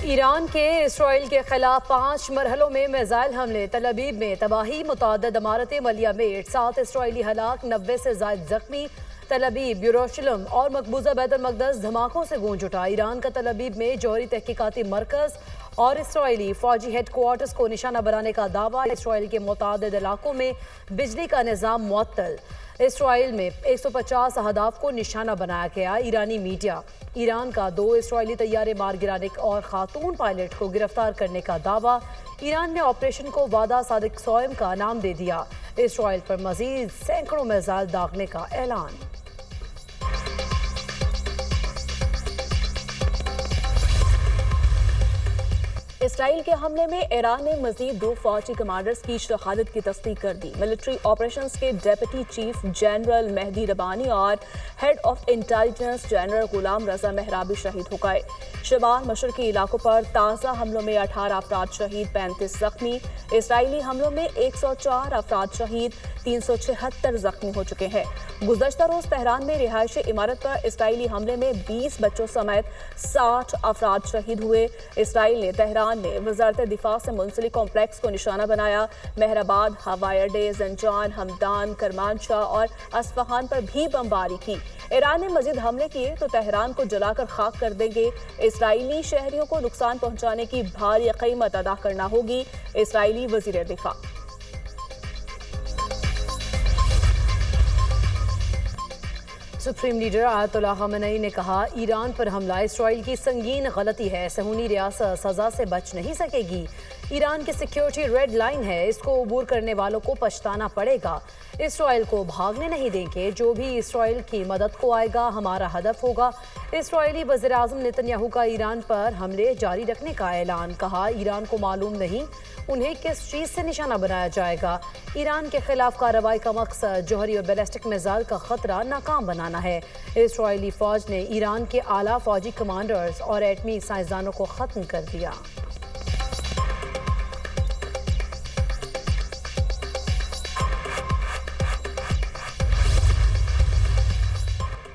ایران کے اسرائیل کے خلاف 5 مرحلوں میں میزائل حملے، تل ابیب میں تباہی، متعدد عمارتیں ملیہ میٹ، 7 اسرائیلی ہلاک، 90 سے زائد زخمی۔ تل ابیب، یروشلم اور مقبوضہ بیت المقدس دھماکوں سے گونج اٹھا۔ ایران کا تل ابیب میں جوہری تحقیقاتی مرکز اور اسرائیلی فوجی ہیڈ کوارٹرز کو نشانہ بنانے کا دعویٰ۔ اسرائیل کے متعدد علاقوں میں بجلی کا نظام معطل۔ اسرائیل میں 150 اہداف کو نشانہ بنایا گیا۔ ایرانی میڈیا، ایران کا 2 اسرائیلی طیارے مار گرانے اور خاتون پائلٹ کو گرفتار کرنے کا دعویٰ۔ ایران نے آپریشن کو وعدہ صادق صوئم کا نام دے دیا۔ اسرائیل پر مزید سینکڑوں میزائل داغنے کا اعلان۔ اسرائیل کے حملے میں ایران نے مزید 2 فوجی کمانڈرز کی شہادت کی تصدیق کر دی۔ ملٹری آپریشنز کے ڈیپٹی چیف جنرل مہدی ربانی اور head of intelligence general Ghulam رضا مہرابی شہید ہو گئے۔ شمال مشرقی علاقوں پر تازہ حملوں میں 18 افراد شہید، 35 زخمی۔ اسرائیلی حملوں میں 104 افراد شہید، 376 زخمی ہو چکے ہیں۔ گزشتہ روز تہران میں رہائشی عمارت پر اسرائیلی حملے میں 20 بچوں سمیت 60 افراد شہید ہوئے۔ اسرائیل نے تہران میں وزارت دفاع سے منسلک کمپلیکس کو نشانہ بنایا۔ مہر آباد ہوائی اڈے، زنجان، ہمدان، کرمانشاہ اور اصفہان پر بھی بمباری کی۔ ایران نے مزید حملے کیے تو تہران کو جلا کر خاک کر دیں گے۔ اسرائیلی شہریوں کو نقصان پہنچانے کی بھاری قیمت ادا کرنا ہوگی، اسرائیلی وزیر دفاع۔ سپریم لیڈر آیت اللہ خامنئی نے کہا، ایران پر حملہ اسرائیل کی سنگین غلطی ہے، صہیونی ریاست سزا سے بچ نہیں سکے گی۔ ایران کی سیکیورٹی ریڈ لائن ہے، اس کو عبور کرنے والوں کو پچھتانا پڑے گا۔ اسرائیل کو بھاگنے نہیں دیں گے، جو بھی اسرائیل کی مدد کو آئے گا ہمارا ہدف ہوگا۔ اسرائیلی وزیر اعظم نیتن یاہو کا ایران پر حملے جاری رکھنے کا اعلان۔ کہا، ایران کو معلوم نہیں انہیں کس چیز سے نشانہ بنایا جائے گا۔ ایران کے خلاف کارروائی کا مقصد جوہری اور بیلسٹک میزائل کا خطرہ ناکام بنانا ہے۔ اسرائیلی فوج نے ایران کے اعلیٰ فوجی کمانڈرز اور ایٹمی سائنسدانوں کو ختم کر دیا۔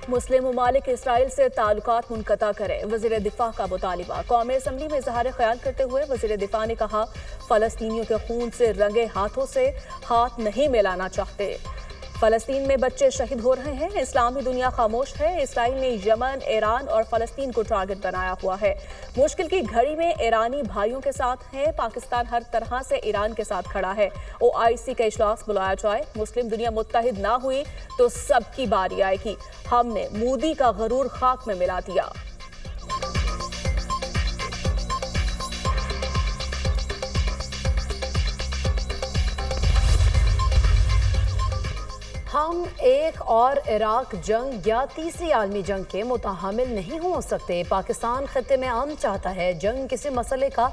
مسلم ممالک اسرائیل سے تعلقات منقطع کریں، وزیر دفاع کا مطالبہ۔ قومی اسمبلی میں اظہار خیال کرتے ہوئے وزیر دفاع نے کہا، فلسطینیوں کے خون سے رنگے ہاتھوں سے ہاتھ نہیں ملانا چاہتے۔ فلسطین میں بچے شہید ہو رہے ہیں، اسلامی دنیا خاموش ہے۔ اسرائیل نے یمن، ایران اور فلسطین کو ٹارگٹ بنایا ہوا ہے۔ مشکل کی گھڑی میں ایرانی بھائیوں کے ساتھ ہیں، پاکستان ہر طرح سے ایران کے ساتھ کھڑا ہے۔ OIC کا اجلاس بلایا جائے، مسلم دنیا متحد نہ ہوئی تو سب کی باری آئے گی۔ ہم نے مودی کا غرور خاک میں ملا دیا۔ ہم ایک اور عراق جنگ یا تیسری عالمی جنگ کے متحمل نہیں ہو سکتے۔ پاکستان خطے میں امن چاہتا ہے، جنگ کسی مسئلے کا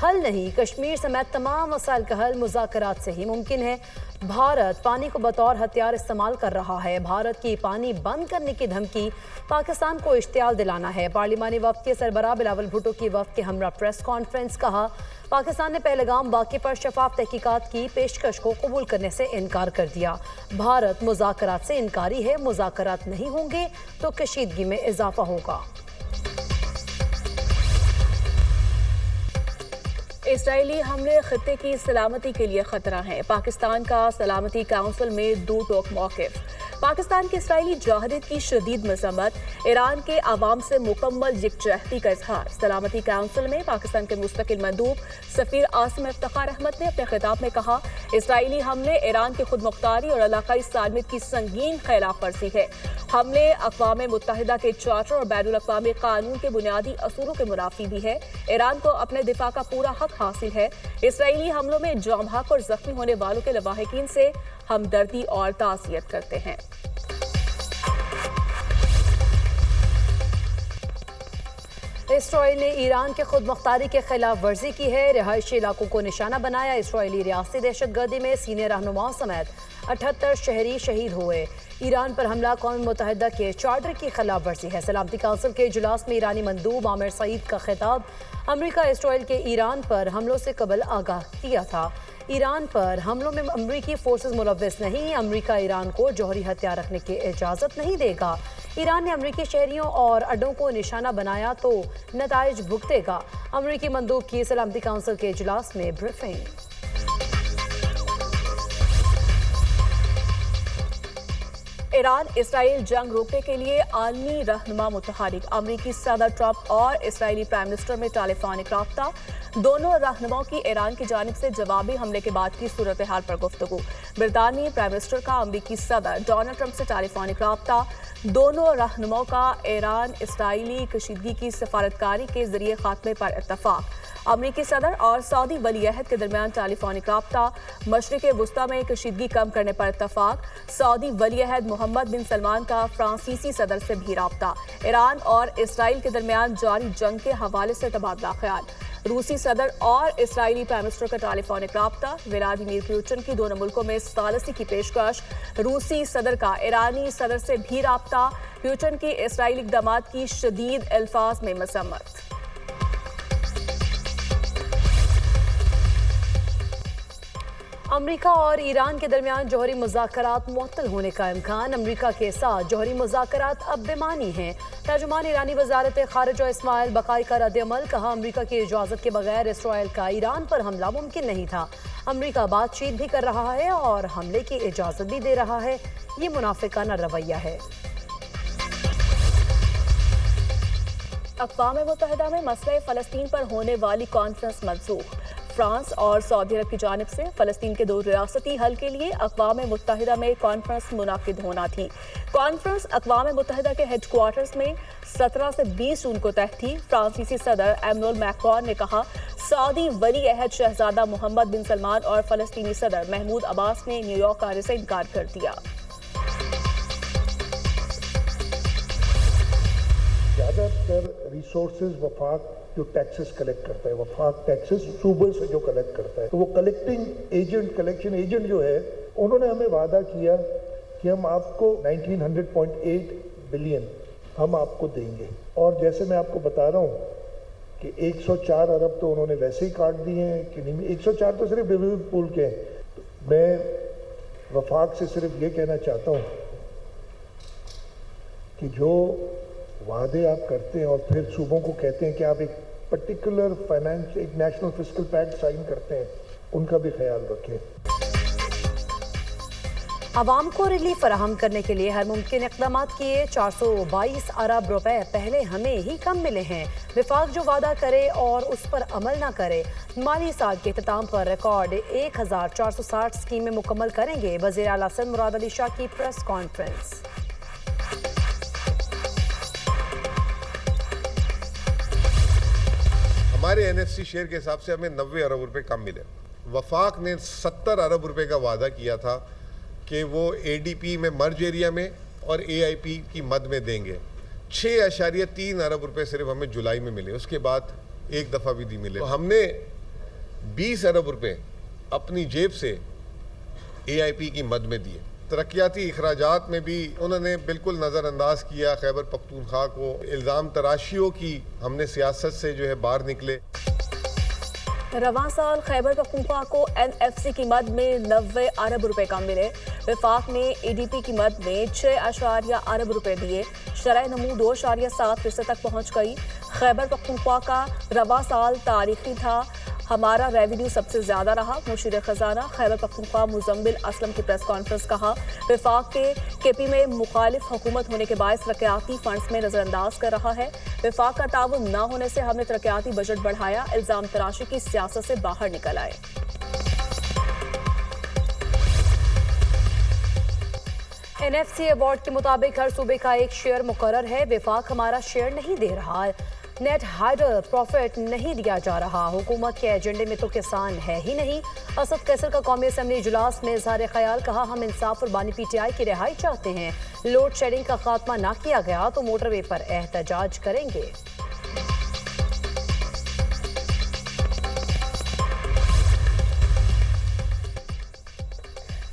حل نہیں۔ کشمیر سمیت تمام مسائل کا حل مذاکرات سے ہی ممکن ہے۔ بھارت پانی کو بطور ہتھیار استعمال کر رہا ہے۔ بھارت کی پانی بند کرنے کی دھمکی پاکستان کو اشتعال دلانا ہے۔ پارلیمانی وفد کے سربراہ بلاول بھٹو کی وفد کے ہمراہ پریس کانفرنس۔ کہا، پاکستان نے پہلگام واقعے پر شفاف تحقیقات کی پیشکش کو قبول کرنے سے انکار کر دیا۔ بھارت مذاکرات سے انکاری ہے، مذاکرات نہیں ہوں گے تو کشیدگی میں اضافہ ہوگا۔ اسرائیلی حملے خطے کی سلامتی کے لیے خطرہ ہیں، پاکستان کا سلامتی کونسل میں دو ٹوک موقف۔ پاکستان کی اسرائیلی جہادت کی شدید مذمت، ایران کے عوام سے مکمل یکجہتی کا اظہار۔ سلامتی کونسل میں پاکستان کے مستقل مندوب سفیر عاصم افتخار احمد نے اپنے خطاب میں کہا، اسرائیلی حملے ایران کی خود مختاری اور علاقائی سالمیت کی سنگین خلاف ورزی ہے۔ حملے اقوام متحدہ کے چارٹر اور بین الاقوامی قانون کے بنیادی اصولوں کے منافی بھی ہے۔ ایران کو اپنے دفاع کا پورا حق حاصل ہے۔ اسرائیلی حملوں میں جاں بحق اور زخمی ہونے والوں کے لواحقین سے ہمدردی اور تعزیت کرتے ہیں۔ اسرائیل نے ایران کے خود مختاری کے خلاف ورزی کی ہے، رہائشی علاقوں کو نشانہ بنایا۔ اسرائیلی ریاستی دہشت گردی میں سینئر رہنماؤں سمیت 78 شہری شہید ہوئے۔ ایران پر حملہ قوم متحدہ کے چارٹر کی خلاف ورزی ہے۔ سلامتی کونسل کے اجلاس میں ایرانی مندوب عامر سعید کا خطاب۔ امریکہ اسرائیل کے ایران پر حملوں سے قبل آگاہ کیا تھا۔ ایران پر حملوں میں امریکی فورسز ملوث نہیں، امریکہ ایران کو جوہری ہتھیار رکھنے کی اجازت نہیں دے گا۔ ایران نے امریکی شہریوں اور اڈوں کو نشانہ بنایا تو نتائج بھگتے گا۔ امریکی مندوب کی سلامتی کونسل کے اجلاس میں بریفنگ۔ ایران اسرائیل جنگ روکنے کے لیے عالمی رہنما متحرک، امریکی صدر ٹرمپ اور اسرائیلی پرائم منسٹر میں ٹیلی فونک رابطہ۔ دونوں رہنماؤں کی ایران کی جانب سے جوابی حملے کے بعد کی صورتحال پر گفتگو۔ برطانوی پرائم منسٹر کا امریکی صدر ڈونلڈ ٹرمپ سے ٹیلی فونک رابطہ۔ دونوں رہنماؤں کا ایران اسرائیلی کشیدگی کی سفارتکاری کے ذریعے خاتمے پر اتفاق۔ امریکی صدر اور سعودی ولی عہد کے درمیان ٹیلی فونک رابطہ۔ مشرق وسطی میں کشیدگی کم کرنے پر اتفاق۔ سعودی ولی عہد محمد بن سلمان کا فرانسیسی صدر سے بھی رابطہ۔ ایران اور اسرائیل کے درمیان جاری جنگ کے حوالے سے تبادلہ خیال۔ روسی صدر اور اسرائیلی پرائم منسٹر کا ٹیلی فونک رابطہ۔ ولادیمیر پوٹن کی دونوں ملکوں میں ثالثی کی پیشکش۔ روسی صدر کا ایرانی صدر سے بھی رابطہ۔ پوٹن کی اسرائیلی اقدامات کی شدید الفاظ میں مذمت۔ امریکہ اور ایران کے درمیان جوہری مذاکرات معطل ہونے کا امکان۔ امریکہ کے ساتھ جوہری مذاکرات اب بے معنی ہیں۔ ترجمان ایرانی وزارت خارجہ اسماعیل بقائی کا رد عمل، کہا امریکہ کی اجازت کے بغیر اسرائیل کا ایران پر حملہ ممکن نہیں تھا۔ امریکہ بات چیت بھی کر رہا ہے اور حملے کی اجازت بھی دے رہا ہے، یہ منافقانہ رویہ ہے۔ اقوام متحدہ میں مسئلہ فلسطین پر ہونے والی کانفرنس منسوخ۔ فرانس اور سعودی عرب کی جانب سے فلسطین کے 2 ریاستی حل کے لیے اقوام متحدہ میں کانفرنس منعقد ہونا تھی۔ کانفرنس اقوام متحدہ کے ہیڈ کوارٹرز میں 17 سے 20 جون کو طے تھی۔ فرانسیسی صدر ایمانوئل میکرون نے کہا، سعودی ولی عہد شہزادہ محمد بن سلمان اور فلسطینی صدر محمود عباس نے نیو یارک آنے سے انکار کر دیا۔ زیادہ تر ریسورسز وفاق جو ٹیکسز کلیکٹ کرتا ہے، وفاق ٹیکسز صوبے سے جو کلیکٹ کرتا ہے، تو وہ کلیکشن ایجنٹ جو ہے، انہوں نے ہمیں وعدہ کیا کہ ہم آپ کو 1900.8 بلین ہم آپ کو دیں گے، اور جیسے میں آپ کو بتا رہا ہوں کہ 104 ارب تو انہوں نے ویسے ہی کاٹ دیے ہیں کہ نہیں، 104 تو صرف ڈیویڈنڈ پول کے ہیں۔ میں وفاق سے صرف یہ کہنا چاہتا ہوں کہ جو وعدے آپ کرتے ہیں اور پھر صوبوں کو کہتے ہیں کہ آپ ایک پرٹیکولر فائنانس، ایک نیشنل فسکل پیکٹ سائن کرتے ہیں، ان کا بھی خیال رکھیں۔ عوام کو ریلیف فراہم کرنے کے لیے ہر ممکن اقدامات کیے۔ 422 ارب روپے پہلے ہمیں ہی کم ملے ہیں۔ وفاق جو وعدہ کرے اور اس پر عمل نہ کرے۔ مالی سال کے اختتام پر ریکارڈ 1460 اسکیمیں مکمل کریں گے۔ وزیر اعلیٰ سندھ مراد علی شاہ کی پریس کانفرنس۔ ہمارے این ایف سی شیئر کے حساب سے ہمیں 90 ارب روپے کم ملے۔ وفاق نے 70 ارب روپے کا وعدہ کیا تھا کہ وہ اے ڈی پی میں مرج ایریا میں اور اے آئی پی کی مد میں دیں گے۔ 6.3 ارب روپے صرف ہمیں جولائی میں ملے، اس کے بعد ایک دفعہ بھی نہیں ملے۔ تو ہم نے 20 ارب روپے اپنی جیب سے اے آئی پی کی مد میں دیے۔ ترقیاتی اخراجات میں بھی انہوں نے بالکل نظر انداز کیا خیبر پختونخوا کو۔ الزام تراشیوں کی ہم نے سیاست سے جو ہے باہر نکلے۔ رواں سال خیبر پختونخوا کو این ایف سی کی مد میں 90 ارب روپے کم ملے۔ وفاق نے ای ڈی پی کی مد میں 6 ارب روپے دیے۔ شرح نمو 2.7% تک پہنچ گئی۔ خیبر پختونخوا کا رواں سال تاریخی تھا، ہمارا ریونیو سب سے زیادہ رہا۔ مشیر خزانہ خیبر پختونخوا مزمل اسلم کی پریس کانفرنس، کہا وفاق کے پی میں مخالف حکومت ہونے کے باعث ترقیاتی فنڈز میں نظر انداز کر رہا ہے۔ وفاق کا تعاون نہ ہونے سے ہم نے ترقیاتی بجٹ بڑھایا۔ الزام تراشی کی سیاست سے باہر نکل آئے۔ این ایف سی ایوارڈ کے مطابق ہر صوبے کا ایک شیئر مقرر ہے۔ وفاق ہمارا شیئر نہیں دے رہا، نیٹ ہائیڈر پروفٹ نہیں دیا جا رہا۔ حکومت کے ایجنڈے میں تو کسان ہے ہی نہیں۔ اسد قیصر کا قومی اسمبلی اجلاس میں اظہار خیال، کہا ہم انصاف اور بانی پی ٹی آئی کی رہائی چاہتے ہیں۔ لوڈ شیڈنگ کا خاتمہ نہ کیا گیا تو موٹر وے پر احتجاج کریں گے۔